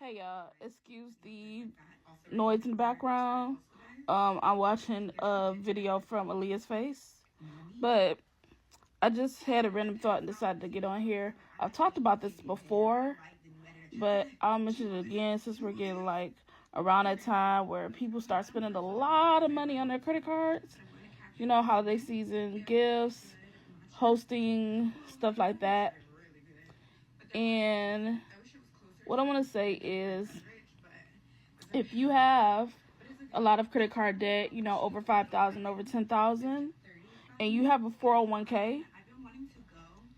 Hey y'all, excuse the noise in the background. I'm watching a video from Aaliyah's face, but I just had a random thought and decided to get on here. I've talked about this before, but I'll mention it again since we're getting like around that time where people start spending a lot of money on their credit cards. You know, holiday season, gifts, hosting, stuff like that. And what I want to say is, if you have a lot of credit card debt, you know, over 5,000, over 10,000, and you have a 401k,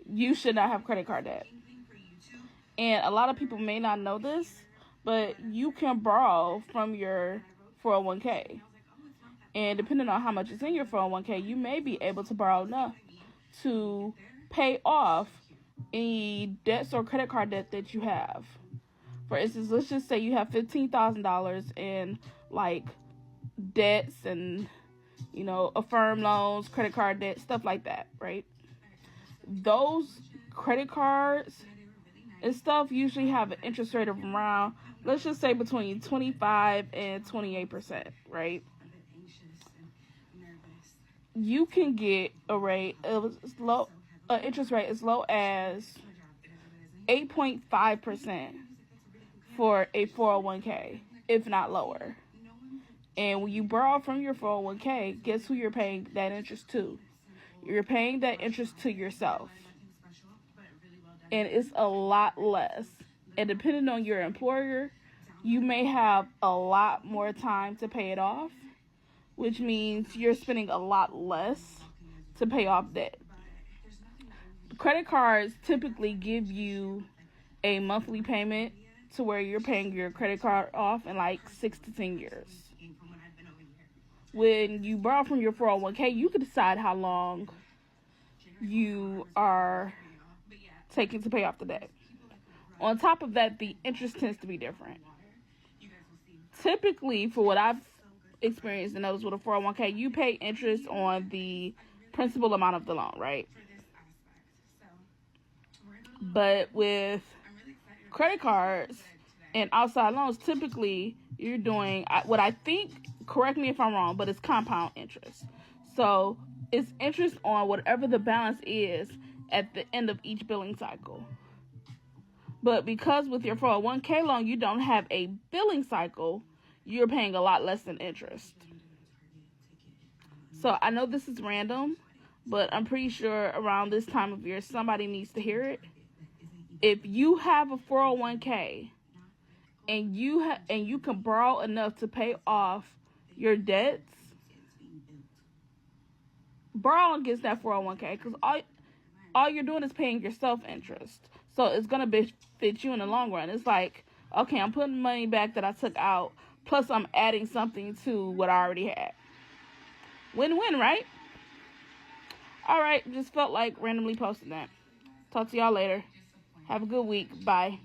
you should not have credit card debt. And a lot of people may not know this, but you can borrow from your 401k. And depending on how much is in your 401k, you may be able to borrow enough to pay off any debts or credit card debt that you have. For instance, let's just say you have $15,000 in like debts and, you know, Affirm loans, credit card debt, stuff like that, right? Those credit cards and stuff usually have an interest rate of around, let's just say between 25 and 28%, right? You can get a rate of interest rate as low as 8.5% for a 401k, if not lower. And when you borrow from your 401k, guess who you're paying that interest to? You're paying that interest to yourself. And it's a lot less. And depending on your employer, you may have a lot more time to pay it off, which means you're spending a lot less to pay off debt. Credit cards typically give you a monthly payment to where you're paying your credit card off in like 6 to 10 years. When you borrow from your 401k, you can decide how long you are taking to pay off the debt. On top of that, the interest tends to be different. Typically, for what I've experienced and noticed with a 401k, you pay interest on the principal amount of the loan, right? But with credit cards and outside loans, typically you're doing what I think, correct me if I'm wrong, but it's compound interest. So it's interest on whatever the balance is at the end of each billing cycle. But because with your 401k loan, you don't have a billing cycle, you're paying a lot less than interest. So I know this is random, but I'm pretty sure around this time of year, somebody needs to hear it. If you have a 401k and you can borrow enough to pay off your debts, borrow against that 401k, because all you're doing is paying yourself interest. So it's going to benefit you in the long run. It's like, okay, I'm putting money back that I took out, plus I'm adding something to what I already had. Win-win, right? All right, just felt like randomly posting that. Talk to y'all later. Have a good week. Bye.